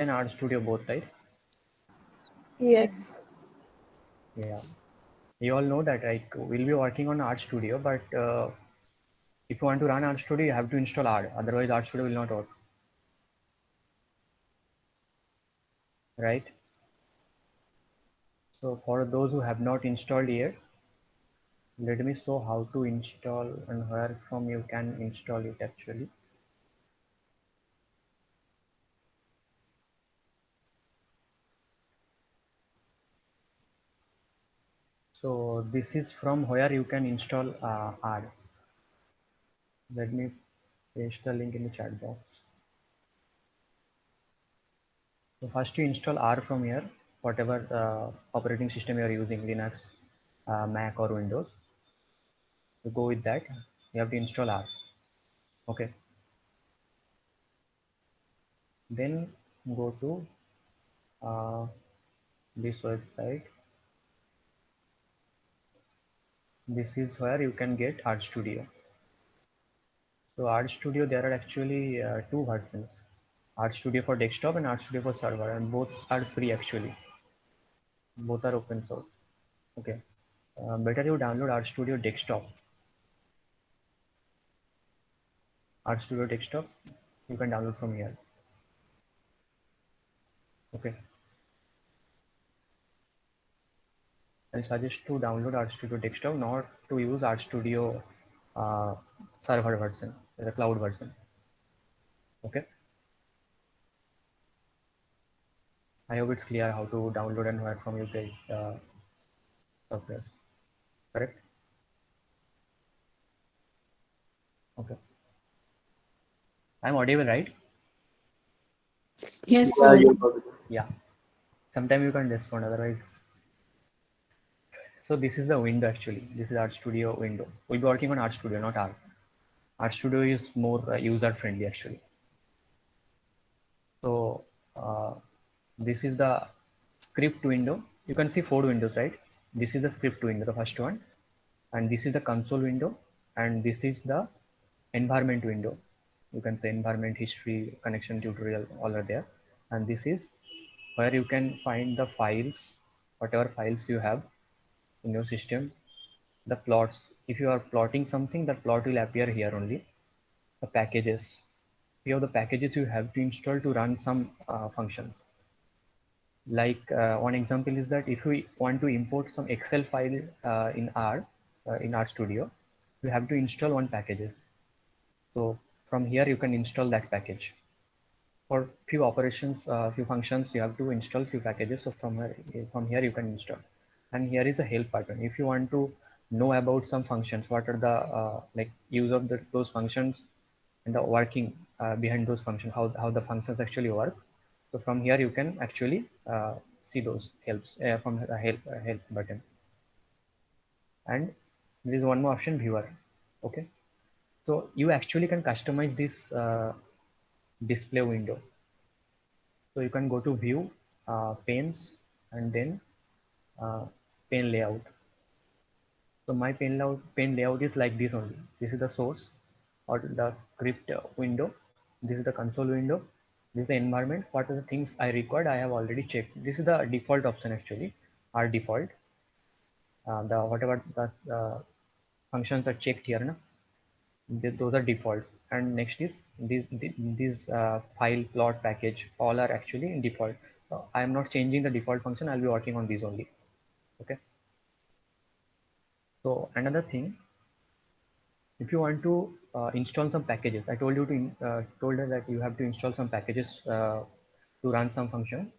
and RStudio both, right? Yes. Yeah. You all know that, right? We'll be working on RStudio, but if you want to run RStudio, you have to install R. Otherwise, RStudio will not work, right? So for those who have not installed yet, let me show how to install and where from you can install it actually. So this is from where you can install R. Let me paste the link in the chat box. So first you install R from here, whatever operating system you are using, Linux, Mac or Windows. To go with that, you have to install R. Okay. Then go to uh, this website. This is where you can get RStudio. So RStudio, there are actually two versions. RStudio for desktop and RStudio for server, and both are free actually. Both are open source. Okay. Better you download RStudio desktop. RStudio desktop, you can download from here. Okay. I suggest to download RStudio desktop, not to use RStudio uh, server version, the cloud version. Okay. I hope it's clear how to download and where from you get software. Correct? Okay. I'm audible, right? Yes, Yeah, you you're are. audible. Yeah. Sometime you can respond, otherwise. So this is the window actually. This is RStudio window. We'll be working on RStudio, not R. RStudio is more user friendly actually. So uh, this is the script window. You can see four windows, right? This is the script window, the first one, and this is the console window, and this is the environment window. You can say environment, history, connection, tutorial, all are there. And this is where you can find the files, whatever files you have in your system, the plots. If you are plotting something, that plot will appear here only. The packages. Here the packages you have to install to run some functions. Like one example is that if we want to import some Excel file in RStudio, you have to install one packages. So from here you can install that package. For few operations, few functions, you have to install few packages. So from here you can install. And here is a help button. If you want to know about some functions, what are the like use of those functions and the working behind those functions, how the functions actually work. So from here you can actually see those helps from the help button. And there is one more option, viewer. Okay. So you actually can customize this display window. So you can go to view, panes, and then uh, pane layout. So my pane layout is like this only. This is the source or the script window. This is the console window. This is the environment. What are the things I required? I have already checked. This is the default option actually. Our default. The whatever the functions are checked here, na? Those are defaults. And next is these file, plot, package, all are actually in default. I am not changing the default function. I'll be working on these only. Okay. So another thing, if you want to install some packages, I told you told her that you have to install some packages to run some function.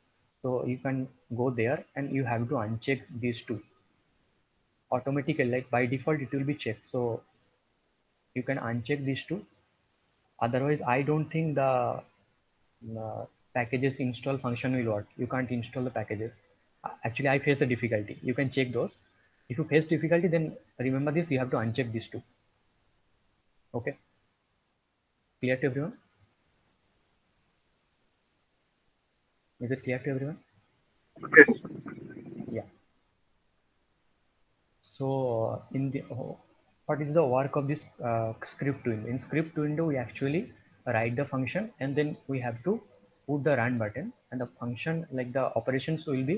So you can go there and you have to uncheck these two automatically. Like by default, it will be checked. So you can uncheck these two. Otherwise, I don't think the packages install function will work. You can't install the packages. Actually, I face the difficulty. You can check those. If you face difficulty, then remember this, you have to uncheck these two. Okay. Clear to everyone? Is it clear to everyone? Okay. Yeah. So in the what is the work of this script window? In script window, we actually write the function and then we have to put the run button, and the function, like the operations, will be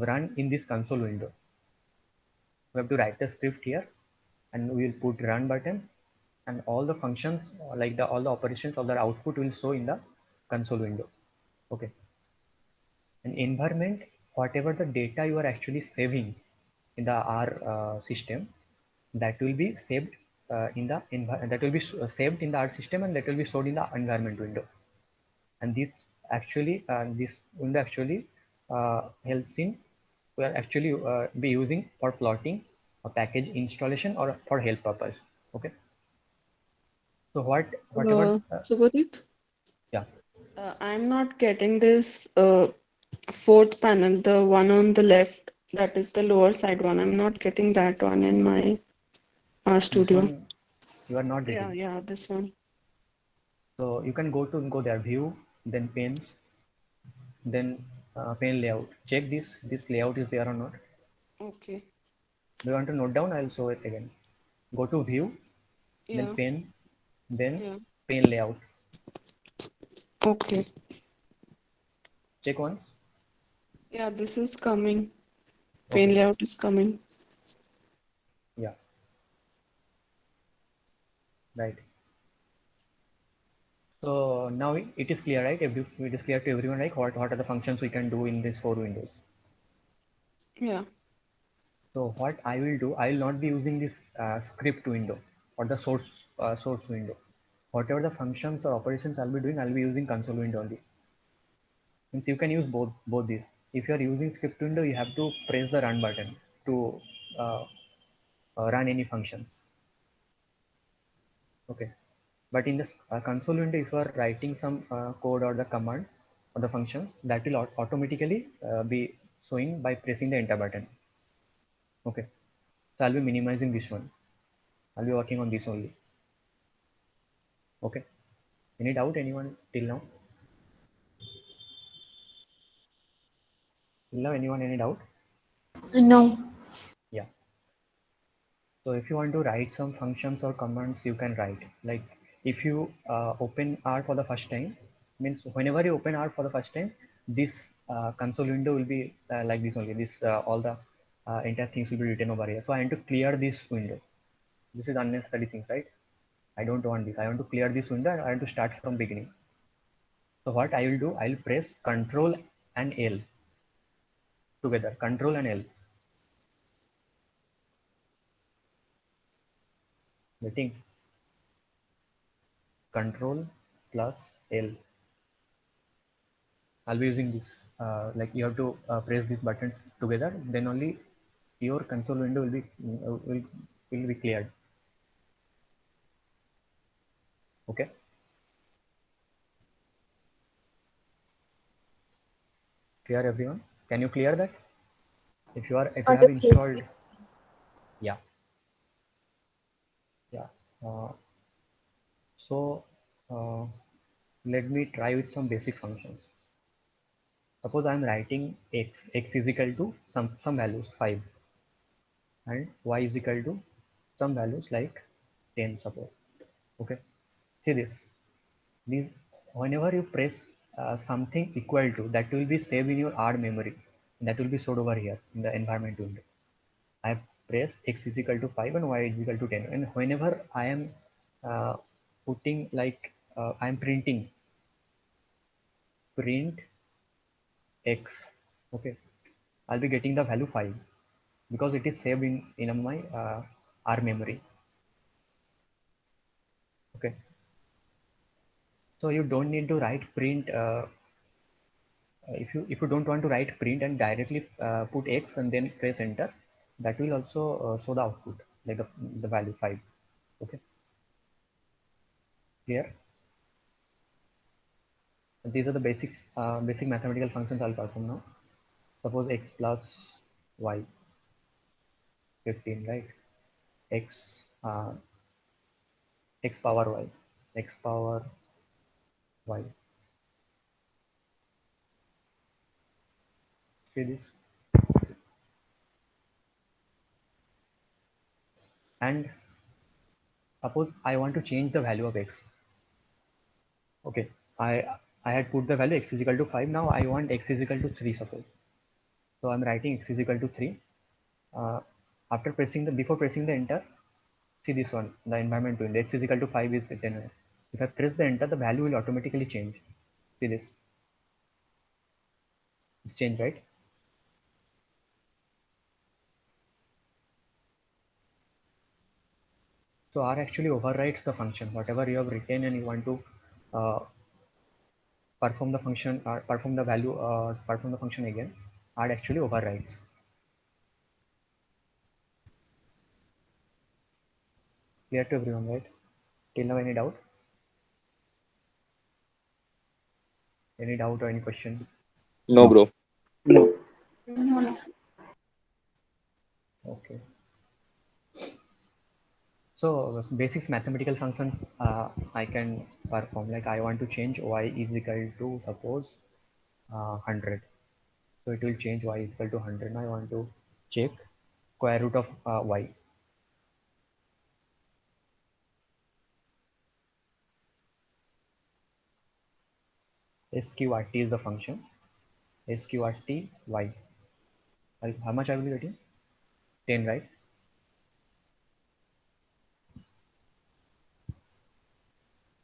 run in this console window. We have to write the script here, and we will put run button, and all the functions, like all the operations of the output, will show in the console window. Okay. An environment, whatever the data you are actually saving in the R system, that will be saved saved in the R system, and that will be stored in the environment window. And this window actually helps in, we are actually be using for plotting a package installation or for help purpose. Okay. So whatever Subodhit, yeah. I'm not getting this fourth panel, the one on the left, that is the lower side one. I'm not getting that one in my This studio. one you are not Yeah, getting. yeah, this one. So you can go there, view, then pane, then pane layout. Check this layout is there or not. Okay. Do you want to note down? I'll show it again. Go to view, then Yeah, pane, then yeah. pane layout. Okay. Check once. Yeah, this is coming. Pane Okay. layout is coming. Yeah. Right. So now it is clear, right? It is clear to everyone, right? What are the functions we can do in these four windows? Yeah. So what I will do, I will not be using this script window or the source window. Whatever the functions or operations I'll be doing, I'll be using console window only. Means you can use both these. If you are using script window, you have to press the run button to uh, run any functions. Okay. But in this console window, if you are writing some code or the command or the functions, that will automatically be showing by pressing the enter button. Okay. So I'll be minimizing this one. I'll be working on this only. Okay. Any doubt, anyone till now? Till now, anyone any doubt? No. Yeah. So if you want to write some functions or commands, you can write. Like if you open R for the first time, means whenever you open R for the first time, this console window will be like this only. This all the entire things will be written over here. So I want to clear this window. This is unnecessary things, right? I don't want this. I want to clear this window and I want to start from beginning. So what I will do, I will press Control and L together. Control and L. Waiting. Control plus L. I'll be using this. Like you have to press these buttons together, then only your console window will be cleared. Okay. Clear everyone? Can you clear that? If you have Understood. installed, yeah, yeah. Uh, so let me try with some basic functions. Suppose I'm writing x is equal to some values 5, and y is equal to some values like 10, suppose. Okay. See this. These, whenever you press something equal to, that will be saved in your R memory. That will be stored over here in the environment window. I press x is equal to 5 and y is equal to 10. And whenever I am uh, putting like I am printing print x, okay, I'll be getting the value 5 because it is saved in my R memory. Okay, so you don't need to write print. If you don't want to write print and directly put x and then press enter, that will also show the output like the value 5. Okay, clear? And these are the basic mathematical functions I'll perform now. Suppose x plus y 15, right? X power y, x power y. See this? And suppose I want to change the value of x. Okay, I had put the value x is equal to 5. Now I want x is equal to 3, suppose. So I'm writing x is equal to 3. After before pressing the enter, see this one, the environment window, x is equal to 5 is 10. If I press the enter, the value will automatically change. See this, it's changed, right? So R actually overrides the function, whatever you have written and you want to uh, perform the function or perform the value perform the function again, R actually overrides. Clear to everyone, right? Till now, any doubt? Any doubt or any question? No, bro. No. Okay. So basics mathematical functions I can perform, like I want to change y is equal to suppose 100. So it will change y is equal to 100. Now I want to check square root of y. Sqrt is the function. Sqrt y. How much I will be getting? 10, right?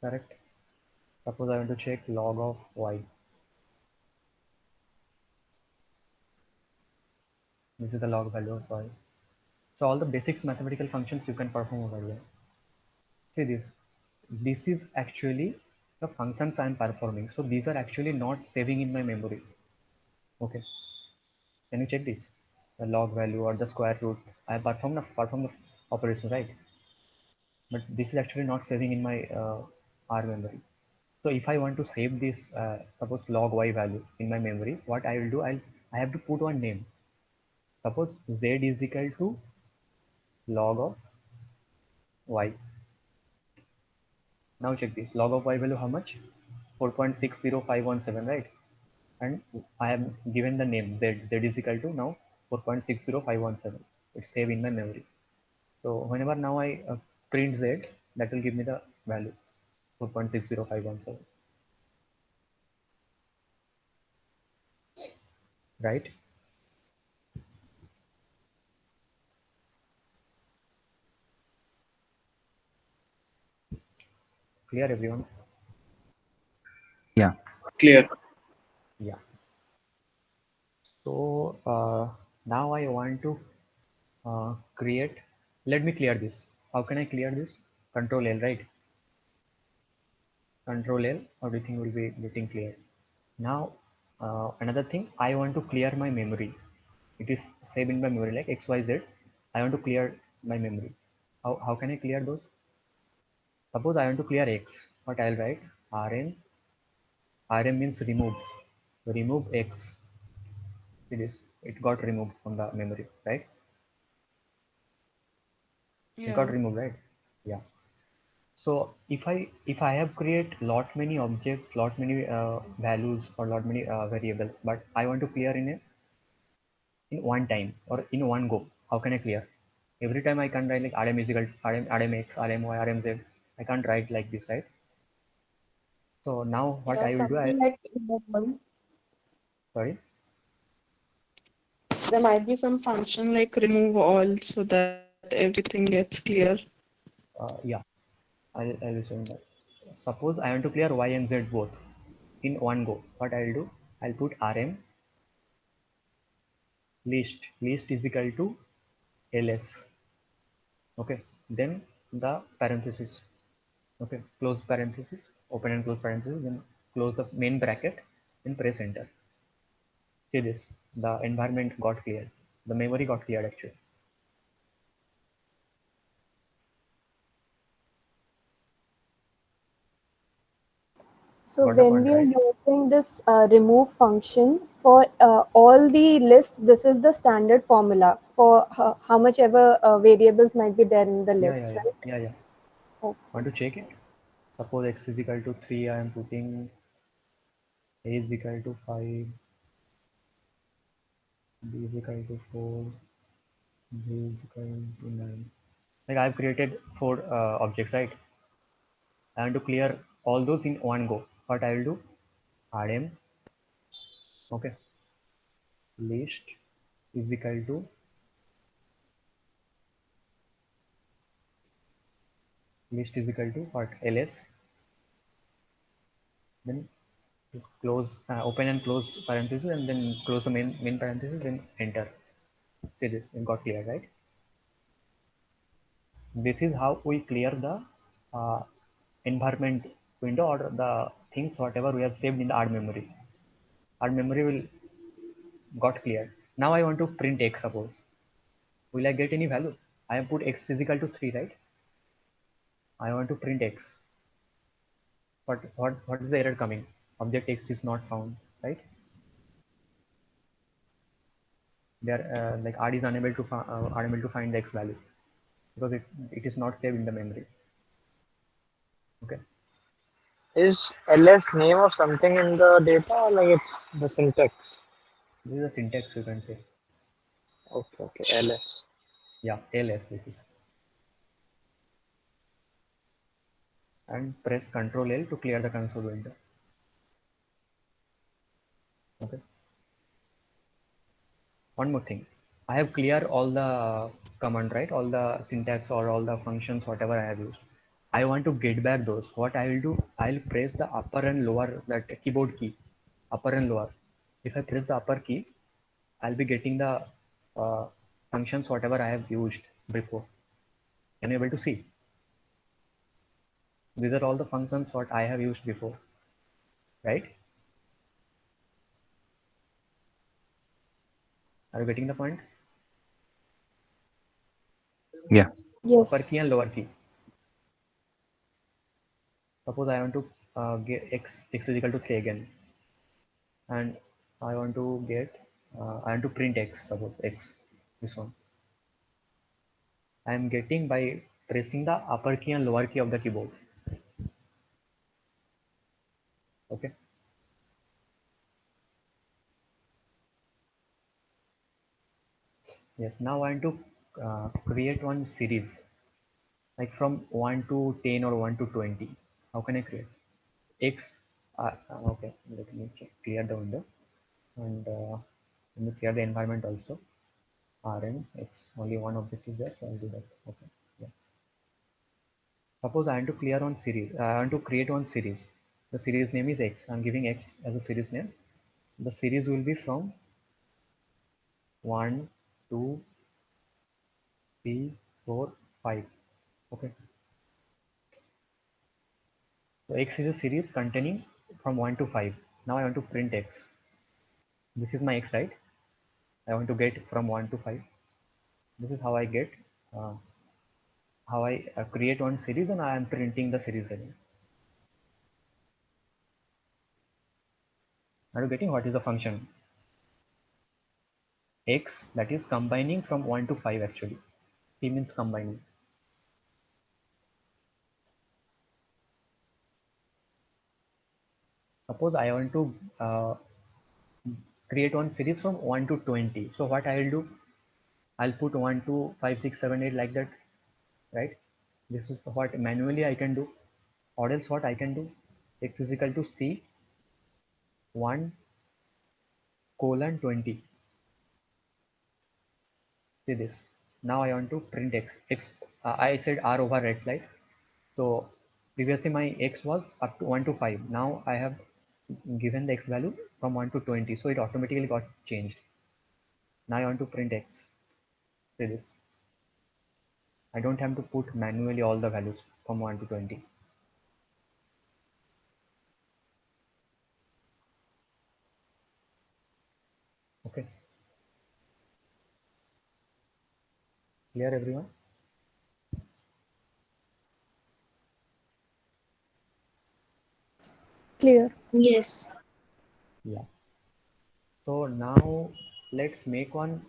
Correct. Suppose I want to check log of y. This is the log value of y. So all the basics mathematical functions you can perform over here. See this. This is actually the functions I am performing. So these are actually not saving in my memory. Okay. Can you check this? The log value or the square root. I perform the operation, right? But this is actually not saving in my R memory. So if I want to save this, suppose log y value in my memory, what I will do, I have to put one name. Suppose z is equal to log of y. Now check this. Log of y value how much? 4.60517, right? And I have given the name z is equal to now 4.60517. It's saved in my memory. So whenever now I print z, that will give me the value 4.60517, right? Clear, everyone? Yeah. Clear. Yeah. So now I want to create. Let me clear this. How can I clear this? Control L, right? Control L. Everything will be getting clear. Now another thing, I want to clear my memory. It is saved in my memory like XYZ. I want to clear my memory. How can I clear those? Suppose I want to clear X. What I'll write? Rm. Rm means remove. Remove X. It got removed from the memory, right? It got Yeah. removed, right? Yeah. So if I have create lot many objects, lot many values or lot many variables, but I want to clear in one time or in one go, how can I clear? Every time I can't write like rm is equal to rm x, rm y, rm z. I can't write like this, right? So now what Yeah, I will do, something like removal. sorry. There might be some function like remove all so that everything gets clear. Yeah, I'll be showing that. Suppose I want to clear y and z both in one go. What I'll do, I'll put rm list is equal to ls. Okay, then the parenthesis. Okay, close parenthesis, open and close parenthesis, then close the main bracket and press enter. See this, the environment got cleared, the memory got cleared actually. So Got the when point, we are right? using this remove function for all the lists, this is the standard formula for how much ever variables might be there in the Yeah, list, yeah, yeah, right? yeah, yeah. Okay. Want to check it? Suppose x is equal to 3, I am putting a is equal to 5, b is equal to 4, b is equal to 9. Like I've created 4 objects, right? I want to clear all those in one go. What I will do? rm, okay, list is equal to what, ls, then close, open and close parenthesis, and then close the main parenthesis, then enter. See this, it got clear, right? This is how we clear the environment window or the things whatever we have saved in the R memory. R memory will got cleared. Now I want to print x, suppose. Will I get any value? I have put x is equal to 3, right? I want to print x. What is the error coming? Object x is not found, right? There like R is unable to find the x value because it is not saved in the memory. Okay. Is ls name of something in the data or like it's the syntax? This is a syntax, you can say. Okay, ls. Yeah, ls this is. And press Ctrl L to clear the console window. Okay. One more thing. I have cleared all the command, right? All the syntax or all the functions, whatever I have used. I want to get back those. What I will do, I'll press the upper and lower, that keyboard key, upper and lower. If I press the upper key, I'll be getting the functions, whatever I have used before. Can you able to see? These are all the functions what I have used before, right? Are you getting the point? Yeah. Upper key Yes. and lower key. Suppose I want to get x is equal to 3 again, and I want to get I want to print x, suppose x, this one. I am getting by pressing the upper key and lower key of the keyboard. Okay. Yes. Now I want to create one series, like from 1 to 10 or 1 to 20. How can I create x? Okay. Let me clear the window, and let me clear the environment also. Rm x, only one object is there, so I'll do that. Okay. Yeah. Suppose I want to clear one series. I want to create one series. The series name is x. I'm giving x as a series name. The series will be from 1, 2, 3, 4, 5. Okay. So x is a series containing from 1 to 5. Now I want to print x. This is my x, right? I want to get from 1 to 5. This is how I get, uh, how I create one series, and I am printing the series again. Are you getting what is the function? X, that is combining from 1 to 5 actually. P means combining. Suppose I want to create one series from 1 to 20. So what I will do, I'll put 1, 2, 5, 6, 7, 8 like that, right? This is what manually I can do. Or else what I can do, x is equal to c 1 colon 20. See this. Now I want to print x. I said r over x, right? So previously my x was up to 1 to 5. Now I have given the x value from 1 to 20. So it automatically got changed. Now I want to print x. See this. I don't have to put manually all the values from 1 to 20. Okay. Clear everyone? Clear. Yes. Yeah. So now let's make one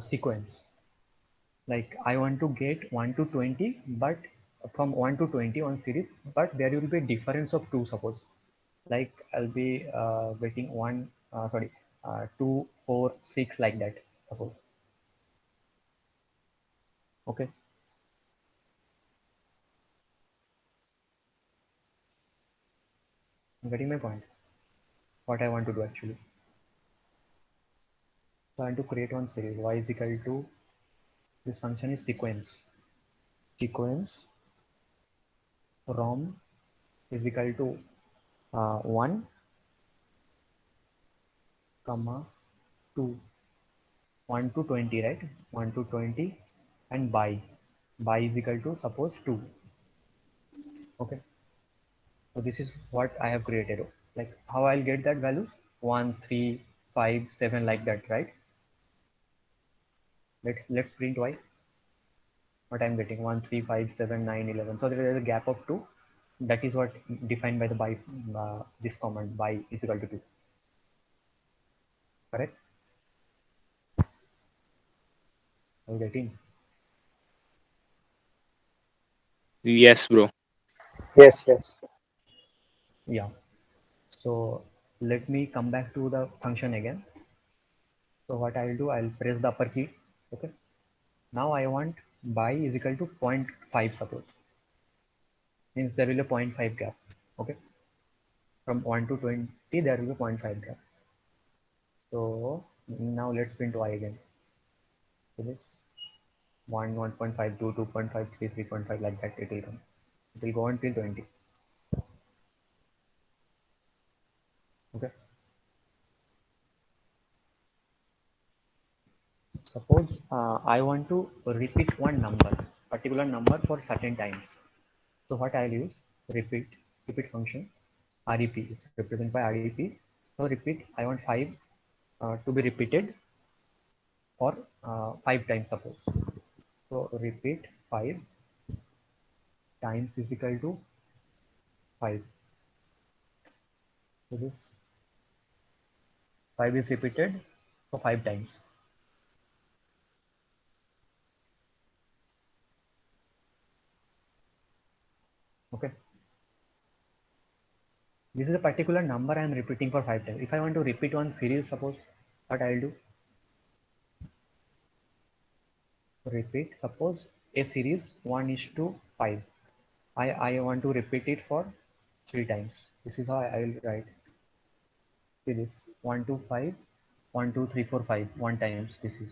sequence. Like I want to get 1 to 20, but from 1 to 20 on series, but there will be a difference of 2, suppose. Like I'll be getting 1, 2, 4, 6 like that, suppose. Okay. I'm getting my point. what I want to do actually. So I want to create one series. Y is equal to, this function is sequence. Sequence rom is equal to 1 comma 2, 1 to 20, right? 1 to 20, and by is equal to suppose 2. Okay, so this is what I have created. Like how I'll get that value? 1, 3, 5, 7, like that, right? Let's print y. What I'm getting? 1, 3, 5, 7, 9, 11. So there is a gap of 2. That is what defined by the by this command, by is equal to 2. Correct? Are you getting? Yes, bro. Yes, yes. Yeah. So let me come back to the function again. So what I'll do, I'll press the upper key. Okay. Now I want by is equal to 0.5, suppose. Means there will be a 0.5 gap. Okay. From 1 to 20, there will be 0.5 gap. So now let's print y again. So this 1, 1.5, 2, 2.5, 3, 3.5, like that it will come. It will go until 20. Okay. Suppose I want to repeat one particular number for certain times. So what I'll use, repeat function, REP, it's represented by REP. So repeat, I want 5 to be repeated for 5 times, suppose. So repeat 5 times is equal to 5. So this 5 is repeated for 5 times. Okay. This is a particular number I am repeating for 5 times. If I want to repeat one series, suppose, what I'll do, repeat, suppose a series 1 is to 5. I want to repeat it for 3 times. This is how I will write. See this 1 to 5, 1, 2, 3, 4, 5, 1 times. This is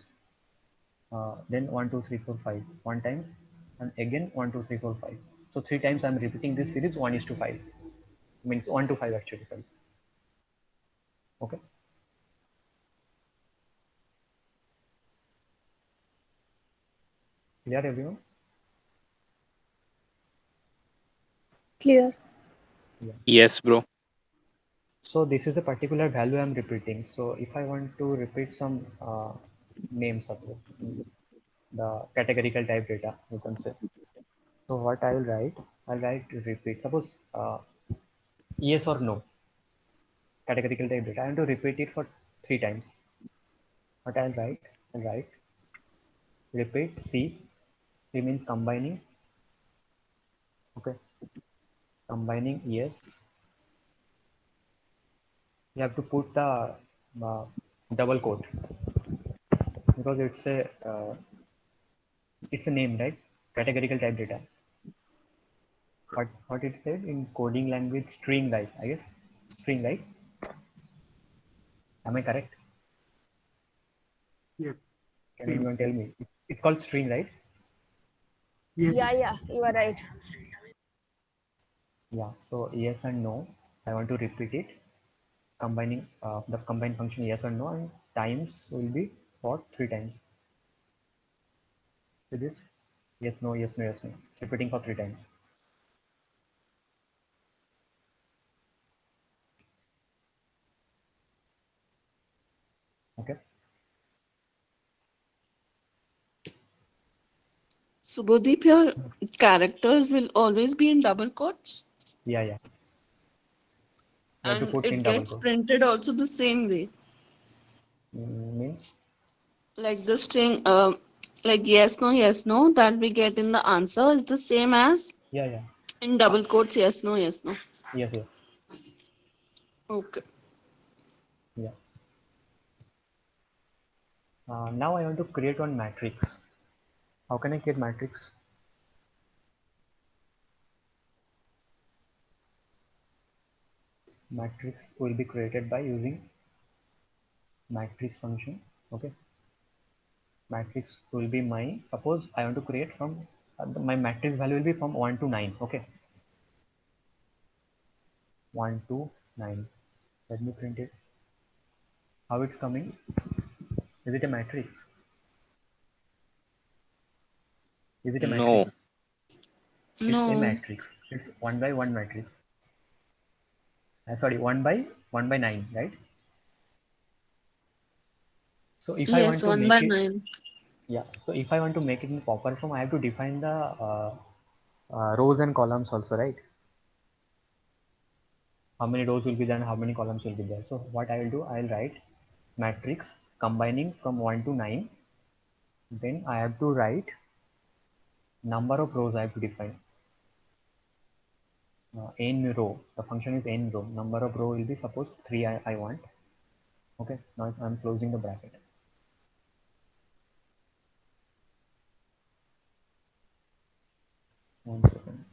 then 1, 2, 3, 4, 5, 1 time, and again 1, 2, 3, 4, 5. So 3 times I'm repeating this series 1 is to 5. Means 1 to 5 actually. Sorry. Okay. Clear everyone? Clear. Yeah. Yes, bro. So this is a particular value I'm repeating. So if I want to repeat some names, suppose the categorical type data, you can say. So what I will write, I'll write repeat. Suppose yes or no categorical type data. I want to repeat it for 3 times. What I'll write repeat C. C means combining. Okay, combining yes. You have to put the uh, double quote because it's a name, right? Categorical type data. What it said in coding language, string, right? I guess string, right? Am I correct? Yes. Can anyone tell me? It's called string, right? Yes. Yeah, you are right. Yeah. So yes and no. I want to repeat it. Combining the combine function yes or no, and times will be for 3 times. So this yes, no, yes, no, yes, no. It's repeating for 3 times. Okay. Subodhip, your characters will always be in double quotes Yeah, yeah. You have to and put in it double gets quote. printed also the same way. Means Like the string, like yes, no, that we get in the answer is the same as yeah, yeah. in double quotes, yes, no, yes, no. Yes, yes. Okay. Yeah. Now I want to create one matrix. How can I create matrix? matrix will be created by using matrix function. Okay, matrix will be my, suppose I want to create from my matrix value will be from 1 to 9. Okay, 1 to 9. Let me print it. How it's coming? Is it a matrix? Is it a No. matrix? It's a No. matrix. It's 1 by 1 matrix. Sorry, 1 by 9, right? So if I Yes, want to 1 by make it, 9. yeah. So if I want to make it in proper form, I have to define the rows and columns also, right? How many rows will be there and how many columns will be there. So what I will do, I will write matrix combining from 1 to 9. Then I have to write number of rows I have to define. N row, the function is n row. Number of row will be suppose 3 I want. Okay, now I'm closing the bracket. One second.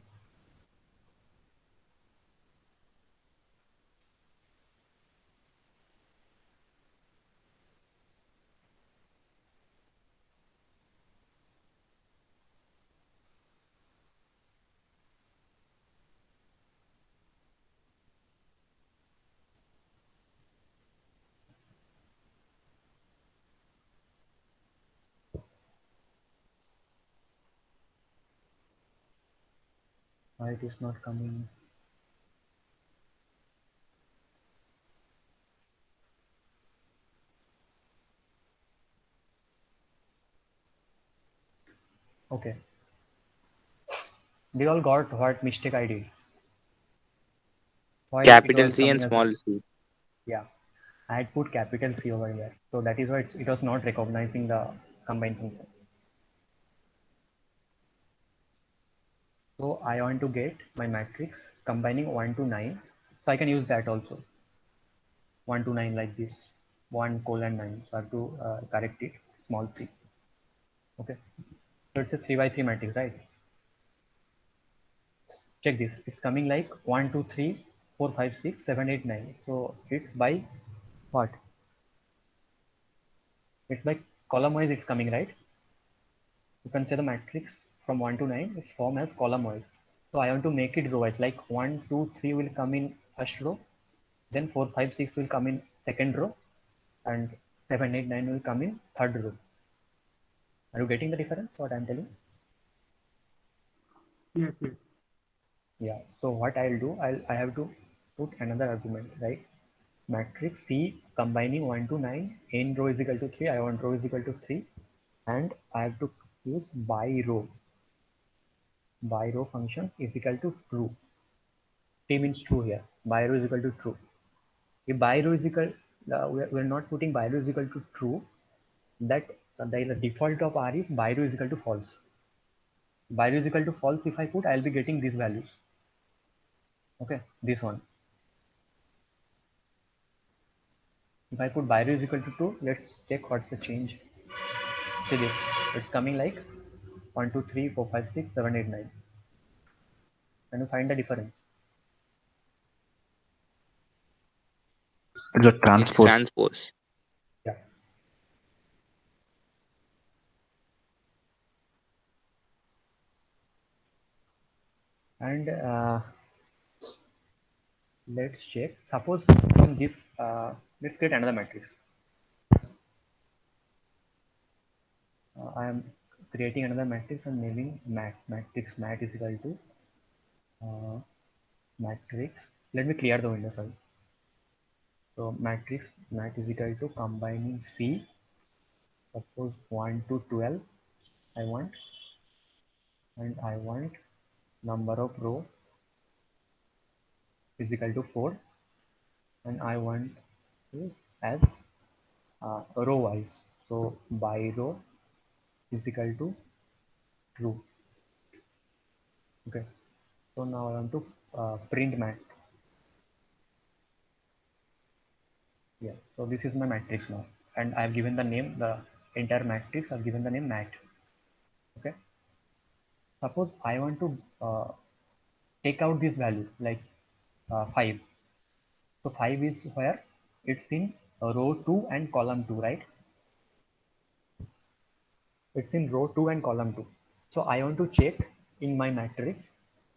Why it is not coming? Okay. They all got what mistake I did. Why it Capital was C and coming as, small c. yeah, I had put capital C over here. So that is why it was not recognizing the combined function. So I want to get my matrix combining 1 to 9. So I can use that also. 1 to 9 like this. 1 colon 9. So I have to correct it. Small c. Okay. So it's a 3 by 3 matrix, right? Check this. It's coming like 1, 2, 3, 4, 5, 6, 7, 8, 9. So it's by what? It's by column wise it's coming, right? You can say the matrix from 1 to 9 is formed as column wise. So I want to make it row wise, like 1, 2, 3 will come in first row, then 4, 5, 6 will come in second row, and 7, 8, 9 will come in third row. Are you getting the difference what I'm telling? Yes, yes. Yeah. So what I'll do, I have to put another argument, right? Matrix C combining 1 to 9, n row is equal to 3, I want row is equal to 3, and I have to use by row. By row function is equal to true. T means true here. By row is equal to true. If by row is equal, we're not putting by row is equal to true, that the default of R is by row is equal to false. By row is equal to false, if I put, I'll be getting these values. Okay, this one. If I put by row is equal to 2, let's check what's the change. See this, it's coming like 1, 2, 3, 4, 5, 6, 7, 8, 9. Can you find the difference? It's a It's transpose. transpose. Yeah. And let's check. Suppose in this, let's create another matrix. I am creating another matrix and naming mat. Matrix mat is equal to matrix. Let me clear the window. Sorry. So matrix mat is equal to combining C. Suppose 1 to 12. I want, and I want number of row is equal to 4, and I want this as row wise. So by row is equal to true. Okay. So now I want to print mat. Yeah. So this is my matrix now, and I have given the name, the entire matrix. I've given the name mat. Okay. Suppose I want to take out this value like 5. So 5 is where it's in row 2 and column 2, right? It's in row 2 and column 2. So I want to check in my matrix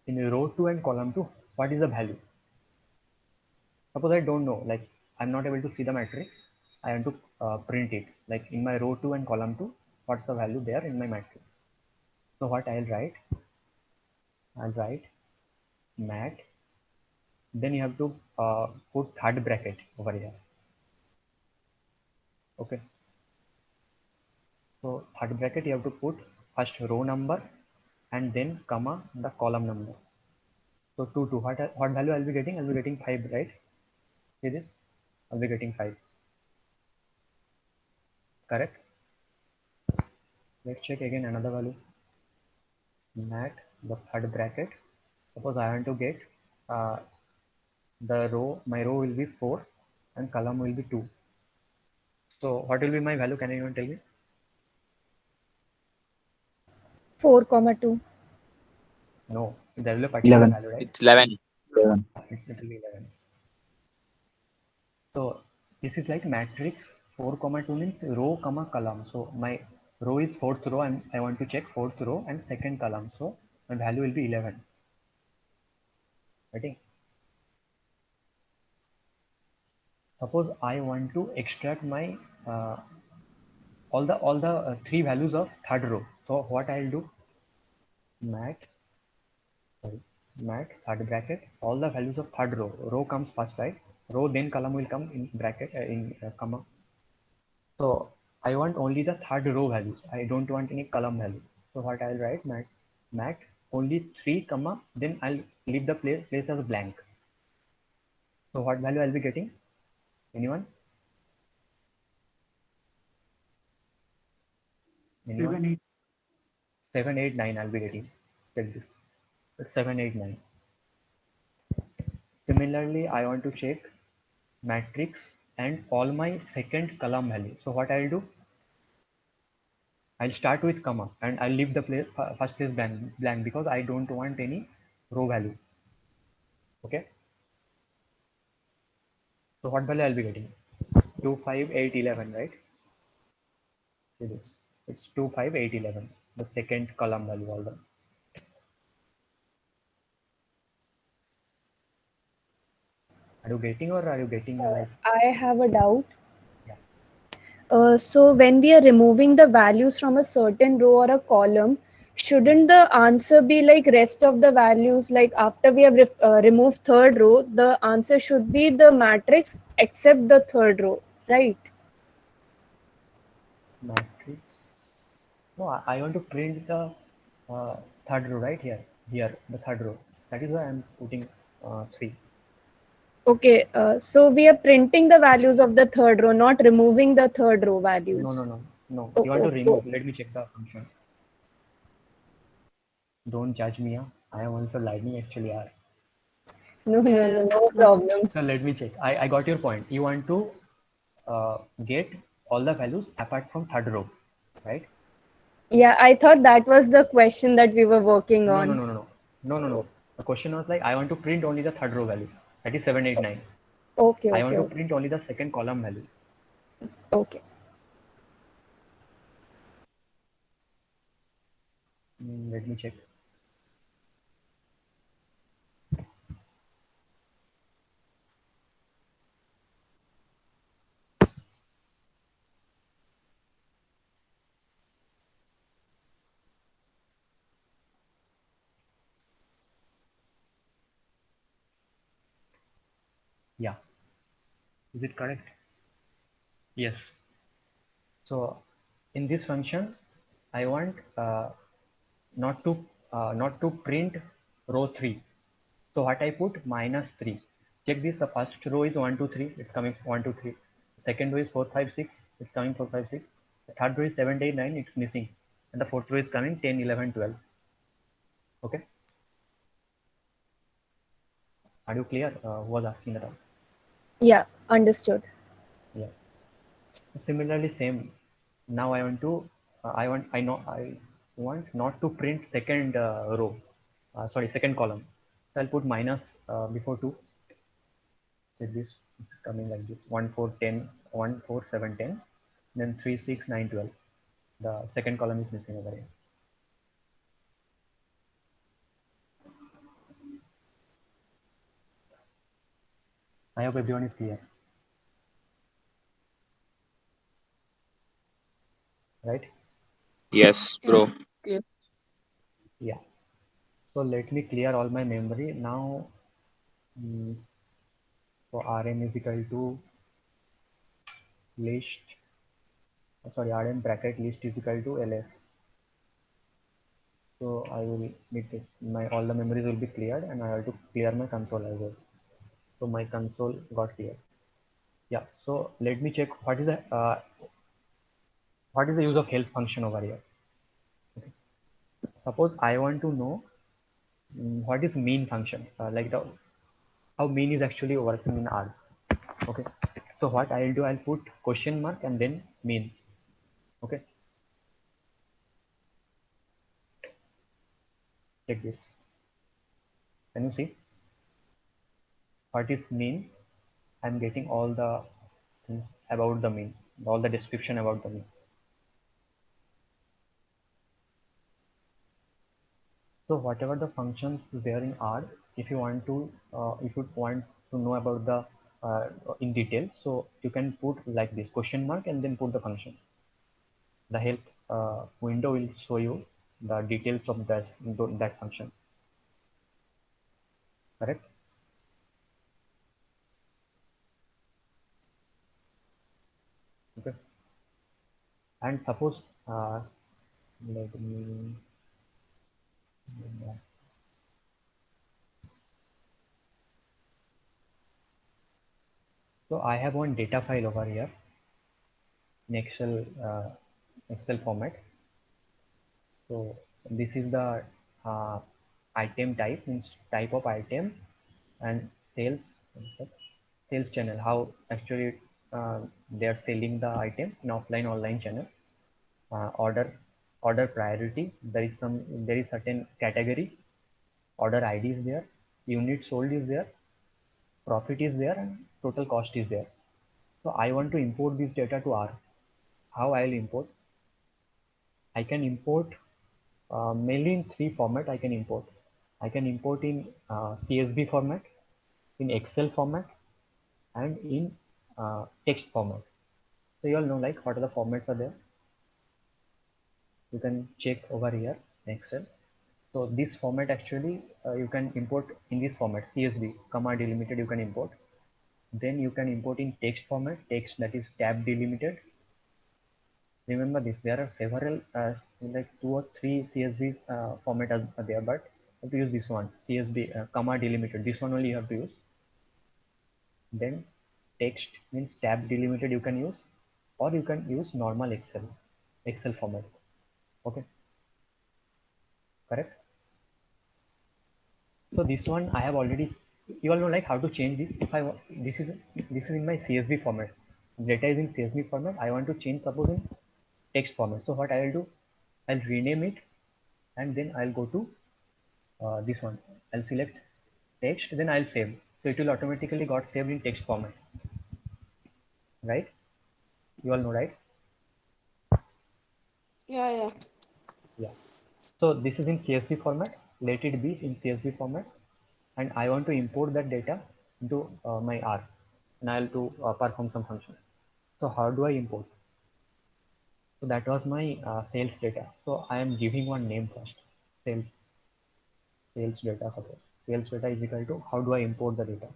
in row 2 and column 2 what is the value. Suppose I don't know, like I'm not able to see the matrix. I want to print it, like in my row 2 and column 2 what's the value there in my matrix. So what I'll write mat, then you have to put third bracket over here. Okay, so third bracket you have to put first row number and then comma the column number. So 2 2 what value I'll be getting? I'll be getting 5, right? See this, I'll be getting 5, correct? Let's check again another value. Mat the third bracket, suppose I want to get uh, the row, my row will be 4 and column will be 2. So what will be my value? Can anyone tell me? 4,2. No, there will be a particular 11. value, right? It's 11. 11. It's literally 11. So this is like matrix 4 comma 2 means row comma column. So my row is 4th row and I want to check 4th row and second column. So my value will be 11. Ready? Suppose I want to extract my all the 3 values of third row. So what I'll do? Mat third bracket, all the values of third row. Row comes first, right? Row then column will come in bracket in comma. So I want only the third row values. I don't want any column value. So what I'll write mat only 3 comma, then I'll leave the place as blank. So what value I'll be getting? Anyone? 7, 8. 7 8 9 I'll be getting. Check this. It's 7 8 9. Similarly, I want to check matrix and all my second column value. So what I'll do? I'll start with comma and I'll leave the place first place blank because I don't want any row value. Okay. So what value I'll be getting? 2 5 8 11, right? See this. It's 2 5 8 11. The second column value all the. Are you getting or are you getting like? I have a doubt. Yeah. So when we are removing the values from a certain row or a column, shouldn't the answer be like rest of the values? Like after we have removed third row, the answer should be the matrix except the third row, right? Matrix. No, I want to print the third row right here. Here, the third row. That is why I'm putting 3. Okay, so we are printing the values of the third row, not removing the third row values. No. Oh, You want to oh, remove. oh. Let me check the function. Don't judge me. I am also lightning actually. Yeah. No problem. So let me check. I got your point. You want to get all the values apart from third row, right? Yeah, I thought that was the question that we were working No. on. The question was like I want to print only the third row value. That is 7 8 9. Okay, I okay, want to okay, print only the second column value. okay. Let me check. Yeah. Is it correct? Yes. So in this function, I want not to print row 3. So what I put -3. Check this. The first row is 1 2 3. It's coming 1 2 3. Second row is 4 5 6. It's coming 4 5 6. The third row is 7 8 9. It's missing, and the fourth row is coming 10 11 12. Okay. Are you clear? Who was asking that? Yeah, understood. Yeah. Similarly, same. Now I want to. I want not to print second row. Sorry, second column. So I'll put minus before 2. Like this, it's coming like this: 1 4 10, 1 4 7 10, then 3 6 9 12. The second column is missing over here. I hope everyone is clear, right? Yes, bro. Yes. Yeah. So let me clear all my memory now. So Rm is equal to list, sorry, Rm bracket list is equal to ls. So I will need this, my all the memories will be cleared, and I have to clear my console as well. So my console got cleared. Yeah. So let me check what is the use of help function over here. Okay. Suppose I want to know what is mean function, like how mean is actually working in R. Okay. So what I'll do, I'll put question mark and then mean. Okay. Check this. Can you see what is mean? I'm getting all the things about the mean, all the description about the mean. So whatever the functions there in R, if you want to know about the in detail, so you can put like this question mark and then put the function. The help window will show you the details of that function. Correct? Okay. And suppose let me so I have one data file over here in Excel format. So this is the item type, means type of item, and sales channel, how actually they are selling the item in offline online channel. Order priority, there is certain category, order ID is there, unit sold is there, profit is there, and total cost is there. So I want to import this data to R. How I'll import? I can import mainly in three format. I can import in CSV format, in Excel format, and in text format. So you all know like what are the formats are there. You can check over here in Excel. So this format actually you can import in this format, CSV, comma delimited, you can import. Then you can import in text format, text that is tab delimited. Remember this, there are several like 2 or 3 CSV format are there, but you have to use this one, CSV comma delimited. This one only you have to use. Then text means tab delimited you can use, or you can use normal Excel format. Okay, correct. So this one I have already, you all know like how to change this. If I this is in my CSV format, data is in CSV format, I want to change suppose in text format. So what I will do, I'll rename it, and then I'll go to this one, I'll select text, then I'll save. So it will automatically got saved in text format, right? You all know, right? Yeah. Yeah. So this is in CSV format. Let it be in CSV format, and I want to import that data into my R, and I'll to perform some function. So how do I import? So that was my sales data. So I am giving one name first. Sales data. Suppose sales data is equal to, how do I import the data?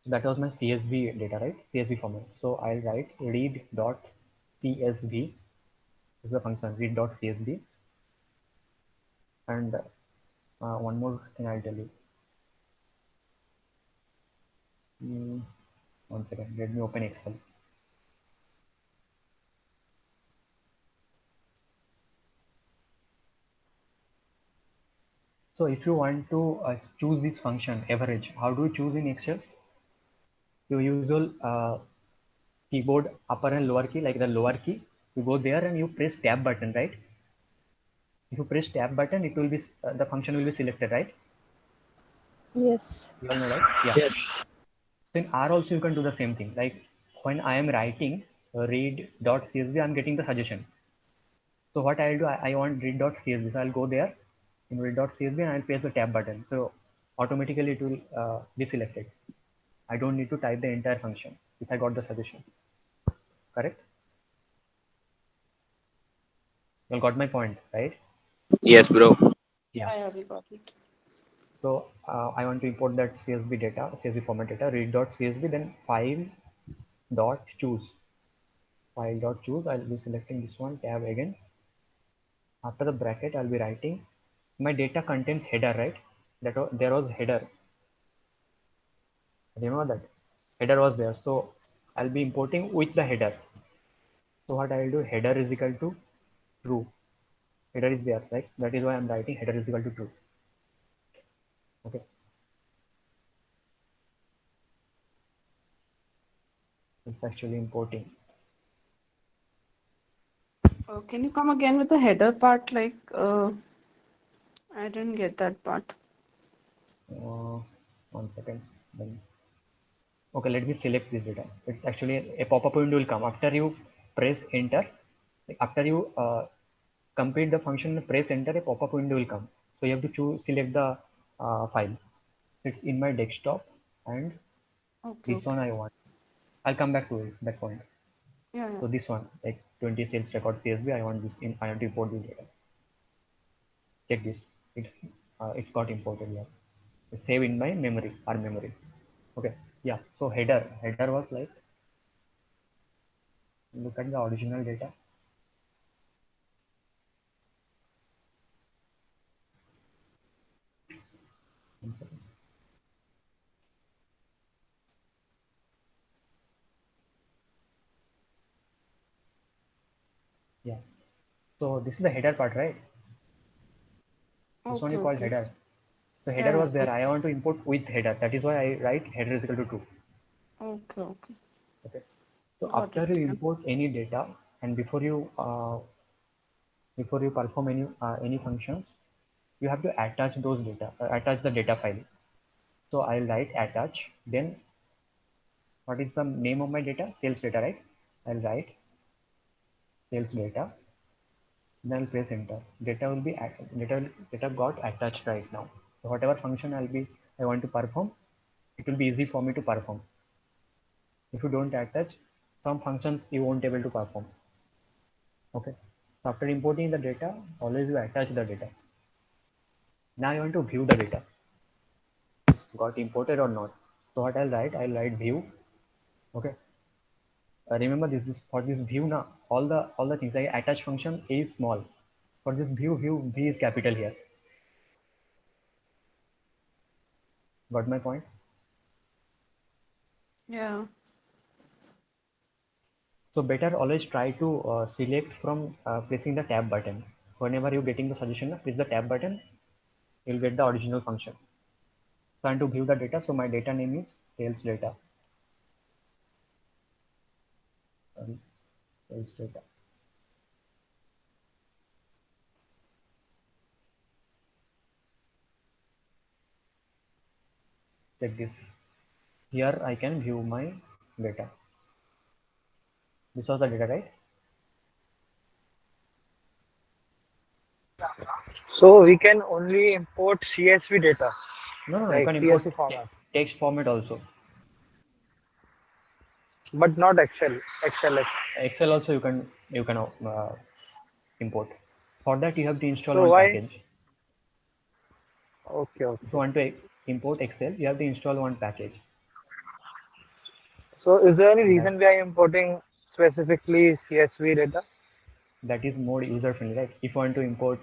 So that was my CSV data, right? CSV format. So I'll write read.csv is the function, read.csv. And one more thing I'll tell you. One second, let me open Excel. So if you want to choose this function average, how do you choose in Excel? Your usual keyboard upper and lower key, like the lower key, you go there and you press tab button, right? If you press tab button, it will be the function will be selected, right? Yes. You all know, right? Yeah. Yes. So in R also you can do the same thing. Like when I am writing read.csv, I'm getting the suggestion. So what I'll do, I want read.csv. So I'll go there in read.csv and I'll press the tab button. So automatically it will be selected. I don't need to type the entire function if I got the suggestion. Correct? You all got my point, right? Yes, bro. Yeah, we got it. So I want to import that CSV data, CSV format data, read.csv, then file.choose. File.choose, I'll be selecting this one, tab again. After the bracket, I'll be writing my data contains header, right? There was header. Remember that header was there. So I'll be importing with the header. So what I will do, header is equal to true. Header is there, right? That is why I'm writing header is equal to true. Okay. It's actually importing. Can you come again with the header part? Like, I didn't get that part. 1 second. Then okay, let me select this data. It's actually a pop-up window will come after you press enter. After you complete the function, press enter, a pop-up window will come. So you have to select the file. It's in my desktop, and Okay, this one I want. I'll come back to it, that point. yeah. So this one, like 20 sales record CSV, I want this in. I want to import this data. Check this. It's got imported here. It's save in my memory, our memory. Okay. Yeah. So header was like, look at the original data. Yeah. So this is the header part, right? This one you call Okay. header. So header Yeah. was there. I want to import with header. That is why I write header is equal to true. Okay. Okay. So Got after it. you Yeah. import any data and before you perform any functions, you have to attach those data, attach the data file. So I'll write attach. Then what is the name of my data? Sales data, right? I'll write sales data. Then I'll press enter. Data got attached right now. So whatever function I want to perform, it will be easy for me to perform. If you don't attach some functions, you won't be able to perform. Okay. So after importing the data, always you attach the data. Now I want to view the data. Got imported or not. So what I'll write view. Okay. Remember this is for this view now. All the things like attach function A is small. For this view V is capital here. Got my point? Yeah. So better always try to select from pressing the tab button. Whenever you're getting the suggestion, press the tab button, you'll get the original function. So I want to view the data. So my data name is sales data. Sales data. Check this. Here I can view my data. This was the data, right? So we can only import CSV data, No, you like can import CSV format, text format also. but not Excel. XLS. Excel also you can import. For that you have to install So one why is package. okay, If you okay. want to import Excel, you have to install one package. So is there any That reason we are importing specifically CSV data? that is more user friendly, right? If you want to import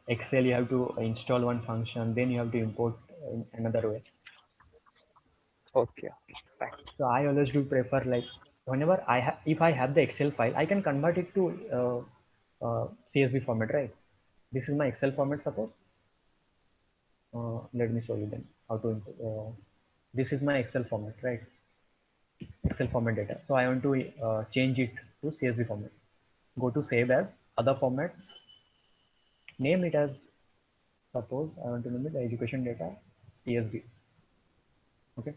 Excel, you have to install one function, then you have to import in another way. Okay, fine. So I always do prefer, like, whenever if I have the Excel file, I can convert it to CSV format, right? This is my Excel format, suppose. Let me show you then how to import. This is my Excel format, right? Excel format data. So I want to change it to CSV format. Go to save as, other formats, name it as, suppose I want to name it education data CSV. Okay.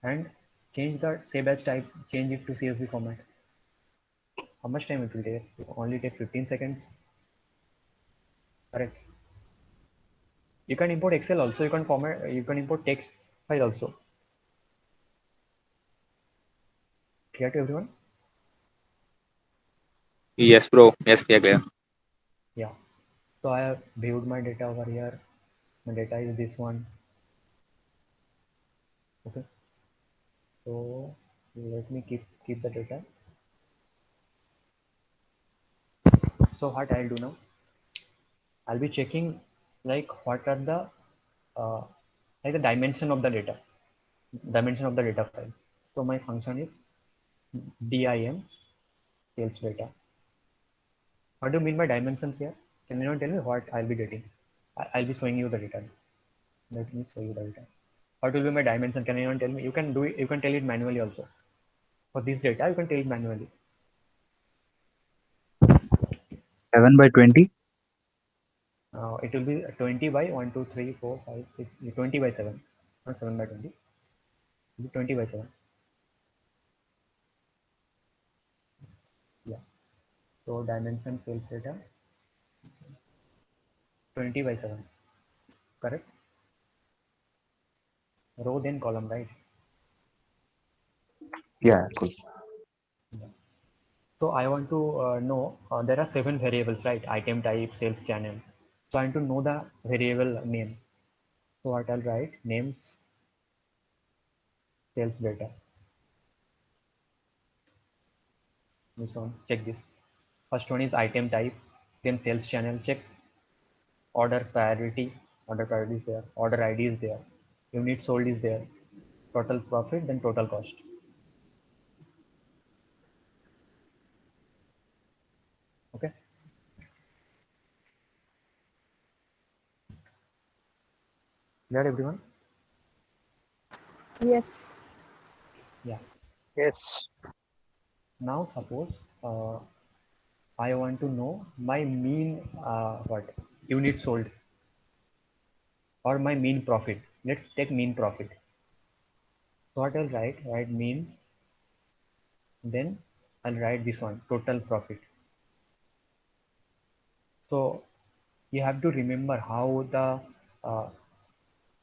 and change the save as type, change it to CSV format. How much time it will take? It will only take 15 seconds. Correct. You can import Excel also, you can format, you can import text file also. Clear to everyone? Yes, bro. Yes, clear. Yeah. So I have viewed my data over here. My data is this one. Okay. So let me keep the data. So what I'll do now? I'll be checking like what are the like the dimension of the data file. So my function is dim sales data. What do you mean by dimensions here? Can you not tell me what I'll be getting? I'll be showing you the data. Let me show you the data. What will be my dimension? Can anyone tell me? You can do it. You can tell it manually also. For this data, you can tell it manually. 7 by 20. It will be 20 by 1, 2, 3, 4, 5, 6, 20 by 7. Not 7 by 20. It will be 20 by 7. Yeah. So dimension sales data 20 by 7. Correct? Row then column, right? Yeah, cool. Yeah. So I want to know there are 7 variables, right? Item type, sales channel. So I want to know the variable name. So what I'll write names sales data. This one, check this. First one is item type, then sales channel, check. Order priority is there. Order ID is there. Unit sold is there. Total profit, then total cost. Okay. Clear everyone? Yes. Yeah. Yes. Now suppose I want to know my mean what unit sold or my mean profit. Let's take mean profit. So what I'll write mean, then I'll write this one total profit. So you have to remember how the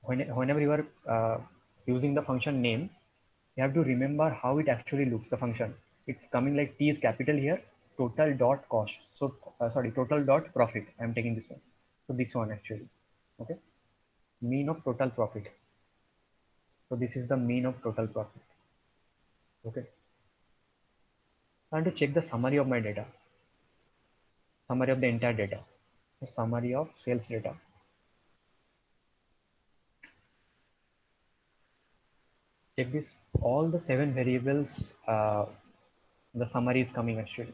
whenever you are using the function name, you have to remember how it actually looks, the function. It's coming like T is capital here, total dot cost. So sorry, total dot profit. I'm taking this one. So this one actually. Okay. Mean of total profit. So this is the mean of total profit. Okay. I want to check the summary of my data. Summary of the entire data. The summary of sales data. Check this. All the 7 variables. The summary is coming actually.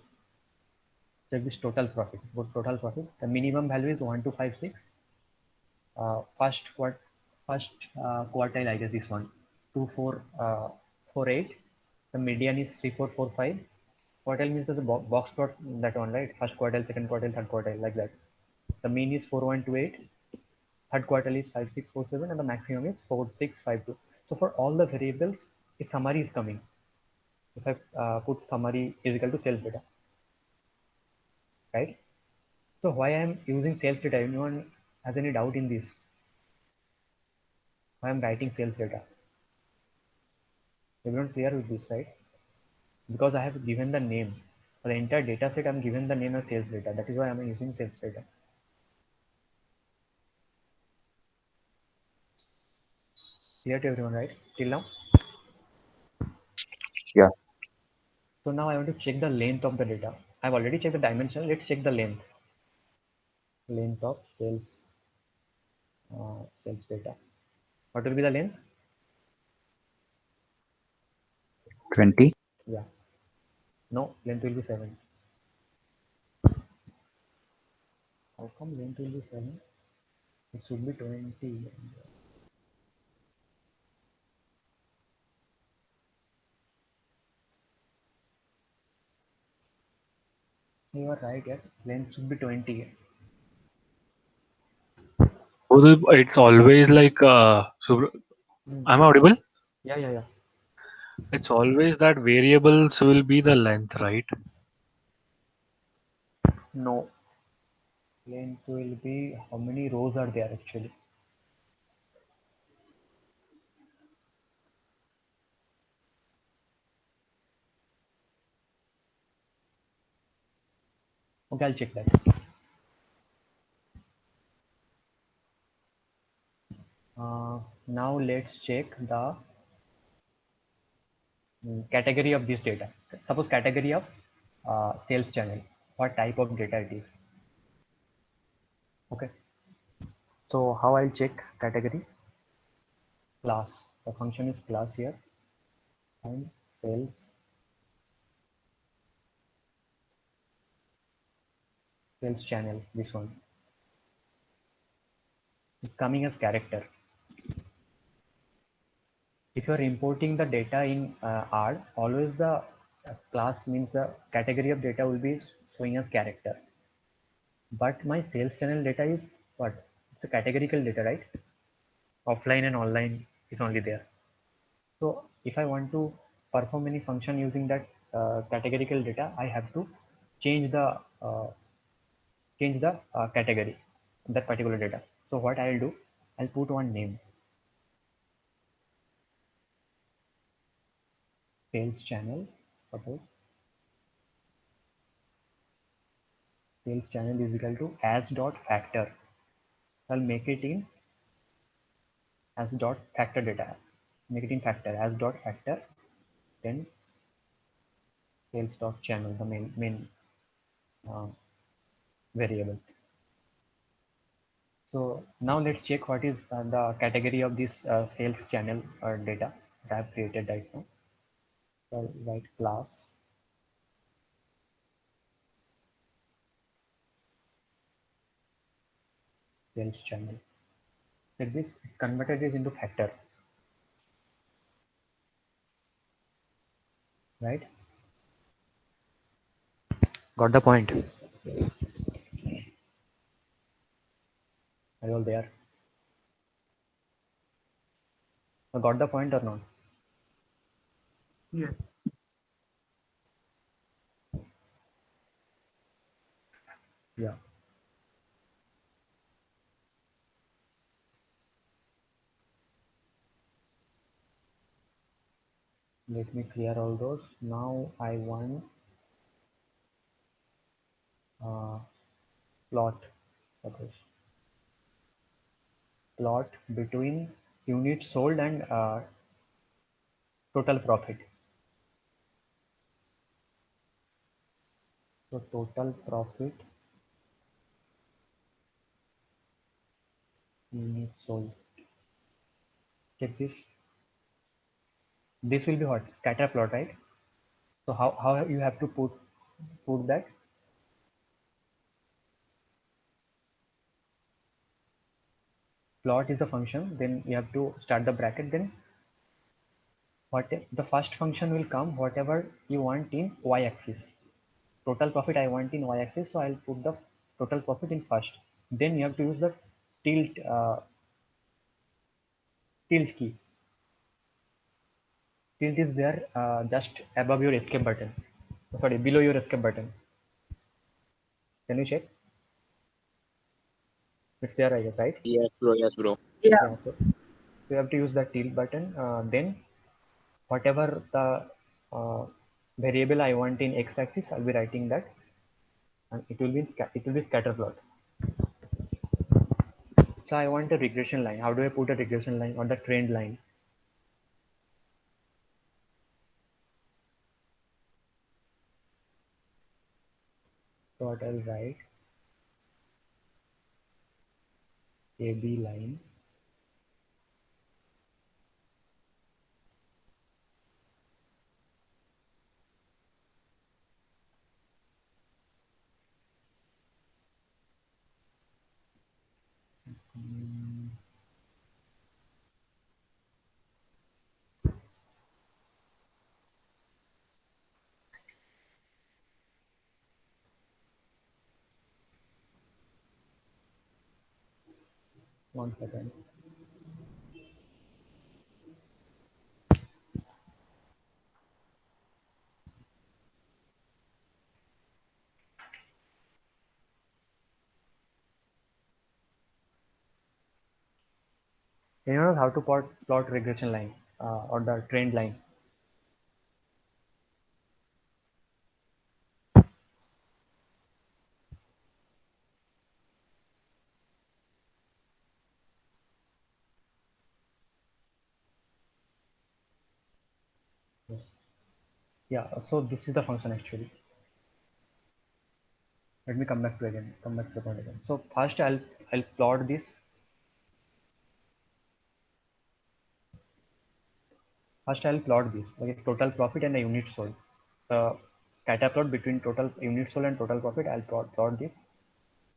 Check this total profit. Good total profit. The minimum value is 1256. First quartile, I guess this one 2448. The median is 3445. Quartile means the box plot, that one, right? First quartile, second quartile, third quartile, like that. The mean is 4128. Third quartile is 5647, and the maximum is 4652. So for all the variables, a summary is coming. If I put summary is equal to sales data, right? So why I am using sales data? Anyone has any doubt in this? Why I am writing sales data? Everyone clear with this, right? Because I have given the name for the entire data set. I'm given the name of sales data. That is why I'm using sales data. Clear to everyone, right? Till now? Yeah. So now I want to check the length of the data. I've already checked the dimension. Let's check the length. Length of sales data. What will be the length? 20. Yeah. No, length will be 7. How come length will be 7? It should be 20. You are right, yeah. Length should be 20. It's always like, I'm audible? Yeah. It's always that variables will be the length, right? No, length will be how many rows are there actually. Okay, I'll check that. Now let's check the category of this data. Suppose category of sales channel, what type of data it is. Okay, so how I'll check category? Class, the function is class here, and sales channel, this one is coming as character. If you are importing the data in R, always the class means the category of data will be showing as character. But my sales channel data is what? It's a categorical data, right? Offline and online is only there. So if I want to perform any function using that categorical data, I have to change the category of that particular data. So what I'll do, I'll put one name, sales channel. Suppose sales channel is equal to as dot factor. I'll make it in as dot factor data. Make it in factor as dot factor. Then sales dot channel, the main uh, variable. So now let's check what is the category of this sales channel data that I have created right now. So I'll write class sales channel. Like this, it's converted this into factor, right? Got the point? Are you all there? Got the point or not? Yes. Yeah. Let me clear all those. Now I want plot, suppose plot between units sold and total profit. So total profit units sold. Check this. This will be what? Scatter plot, right? So how you have to put that? Plot is a function, then you have to start the bracket, then what the first function will come whatever you want in y-axis. Total profit I want in y-axis, so I'll put the total profit in first. Then you have to use the tilt key. Tilt is there just above your escape button. Sorry, below your escape button. Can you check? It's there, I guess, right? Yes, bro. Yes, bro. Yeah. Yeah. So you have to use the tilt button. Then whatever the variable I want in x-axis, I'll be writing that, and it will be scatter plot. So I want a regression line. How do I put a regression line or the trend line? So what I'll write AB line. One second. Anyone knows how to plot regression line or the trend line? Yes. Yeah, so this is the function actually. Let me come back to the point again. So first I'll plot this. First I'll plot this, like total profit and the unit sold. Scatter plot between total unit sold and total profit. I'll plot this.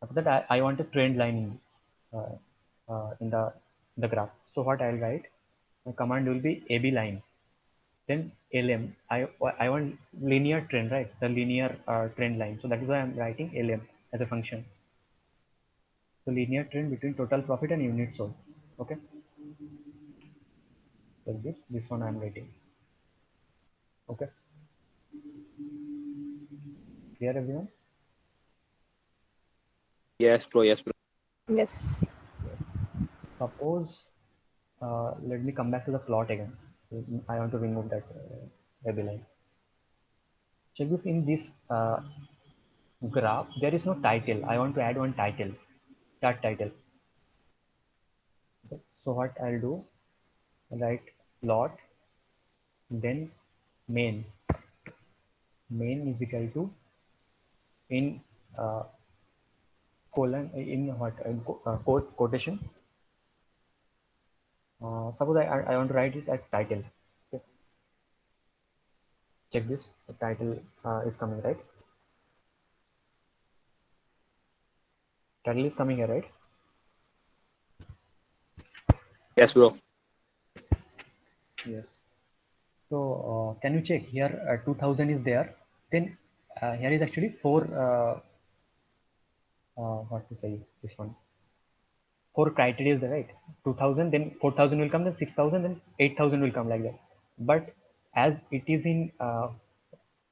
After that, I want a trend line in the graph. So what I'll write, the command will be AB line. Then LM. I want linear trend, right? The linear trend line. So that is why I'm writing LM as a function. So linear trend between total profit and unit sold. Okay. So this one I'm writing. Okay. Clear everyone? Yes, bro. Yes, bro. Yes. Suppose let me come back to the plot again. I want to remove that AB line. Check this in this graph. There is no title. I want to add one title. Chart title. Okay. So what I'll do, write plot, then main. Main is equal to in colon in what in quotation. Suppose I want to write it as title. Okay. Check this. The title is coming, right? Title is coming here, right? Yes, bro. Yes. So can you check here? 2000 is there. Then here is actually four. What to say? This one. Four criteria is there, right? 2000, then 4000 will come, then 6000, then 8000 will come like that. But as it is in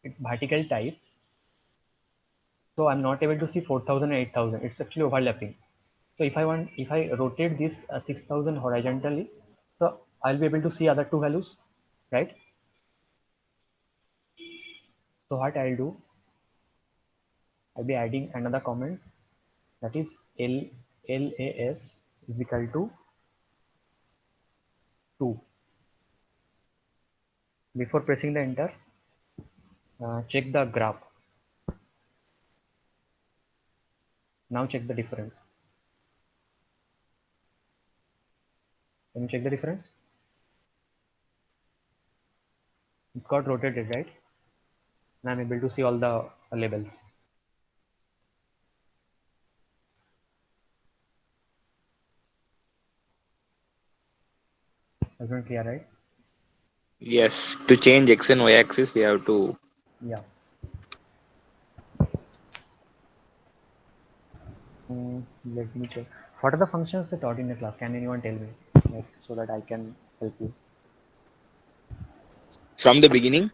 it's vertical type, so I'm not able to see 4000 and 8000. It's actually overlapping. So if I rotate this 6000 horizontally, so I'll be able to see other two values, right? So what I'll do, I'll be adding another comment, that is LAS is equal to 2. Before pressing the enter, check the graph. Now check the difference. Can you check the difference? It's got rotated, right? And I'm able to see all the labels. Everyone clear, right? Yes. To change X and Y axis, we have to. Yeah. Let me check. What are the functions they taught in the class? Can anyone tell me, like, so that I can help you? From the beginning.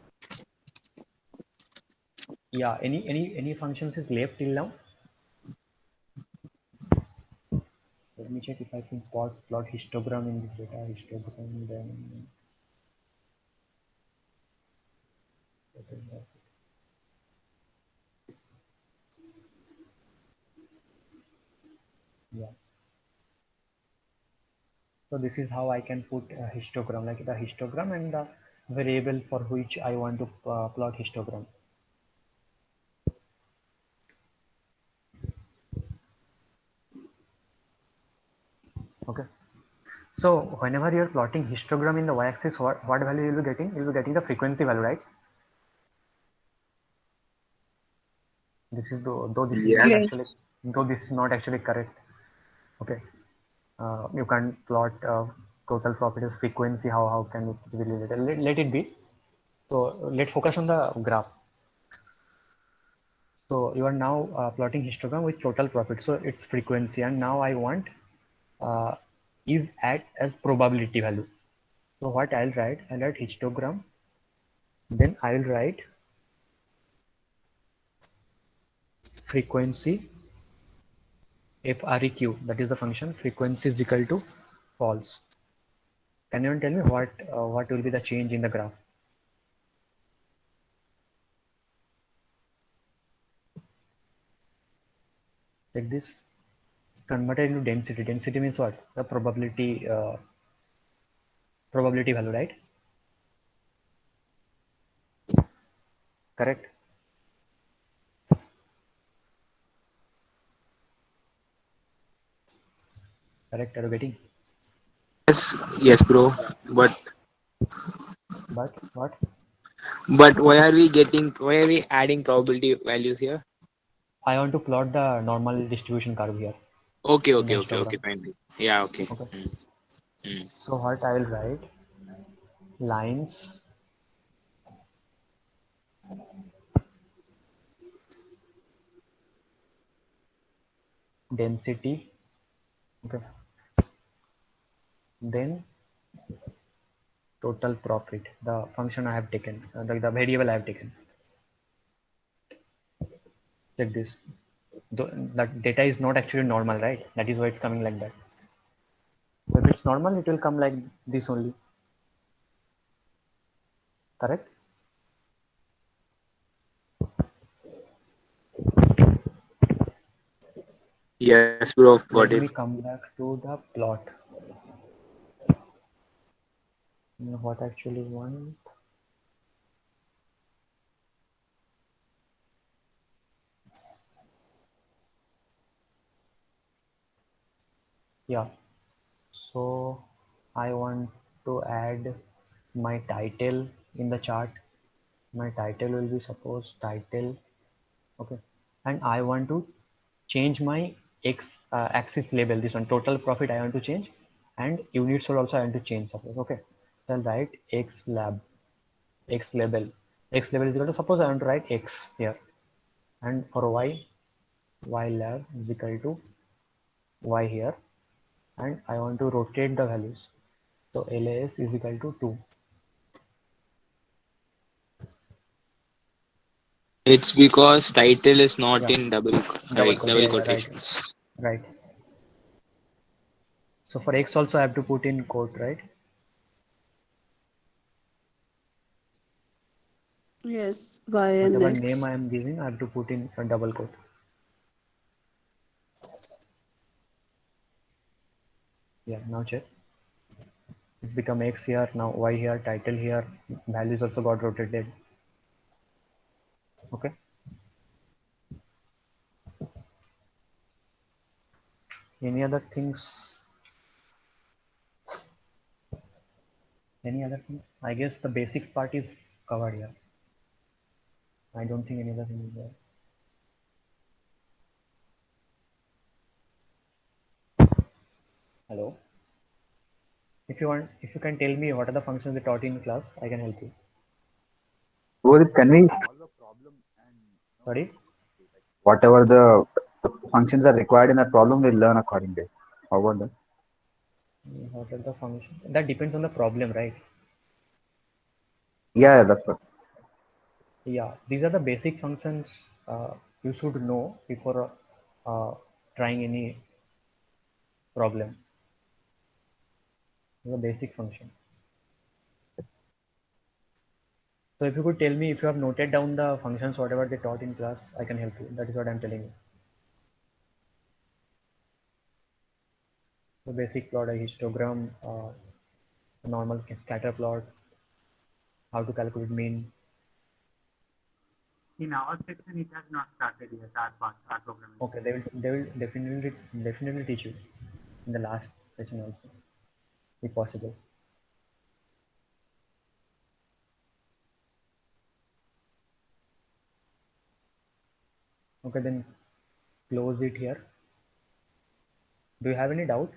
Yeah. Any functions is left till now? Let me check if I can plot histogram in this data. Histogram, then yeah. So this is how I can put a histogram, like the histogram and the variable for which I want to plot histogram. Okay. So whenever you're plotting histogram in the y-axis, what value you'll be getting? You'll be getting the frequency value, right? This is though this is not Yes. Yes. actually correct. Okay. You can't plot total profit as frequency. How can it be related? Let it be. So let's focus on the graph. So you are now plotting histogram with total profit. So it's frequency, and now I want is act as probability value. So what I'll write histogram. Then I'll write frequency FREQ. That is the function. Frequency is equal to false. Can you tell me what will be the change in the graph? Like this, it's converted into density. Density means what? The probability value, right? Correct. Correct. Are you getting? Yes, bro. But But what? why are we adding probability values here? I want to plot the normal distribution curve here Okay, in the okay, okay, okay, histogram. fine. Yeah, okay. Okay. Mm. So what I will write, lines density. Okay. Then total profit, the function I have taken, the variable I have taken. Check this. That data is not actually normal, right? That is why it's coming like that. If it's normal, it will come like this only. Correct? Yes, bro, got Let it. me come back to the plot. What actually want? Yeah. So I want to add my title in the chart. My title will be suppose title. Okay. And I want to change my x axis label. This one total profit I want to change, and units also I want to change. Suppose okay. So I'll write x lab, x label. X label is equal to, suppose I want to write x here, and for y lab is equal to y here, and I want to rotate the values. So LAS is equal to 2. It's because title is not Yeah, in double double quote. double Yeah, yeah, right, quotations. right. So for x also I have to put in quote, right? Yes, Y and Whatever name X. I am giving, I have to put in a double quote. Yeah, now check. It's become x here, now y here, title here, values also got rotated. Okay. Any other things? Any other thing? I guess the basics part is covered here. I don't think any other thing is there. Hello. If you want, if you can tell me what are the functions they taught in class, I can help you. Rohit, can we solve a problem and Sorry. whatever the functions are required in that problem, we'll learn accordingly? How about that? What are the functions? That depends on the problem, right? Yeah, that's what. Yeah, these are the basic functions you should know before trying any problem. The basic functions. So if you could tell me if you have noted down the functions, whatever they taught in class, I can help you. That is what I'm telling you. The basic plot, a histogram, a normal scatter plot, how to calculate mean. In our section, it has not started yet, our part, our programming. Okay, they will definitely teach you in the last session also, if possible. Okay, then close it here. Do you have any doubt?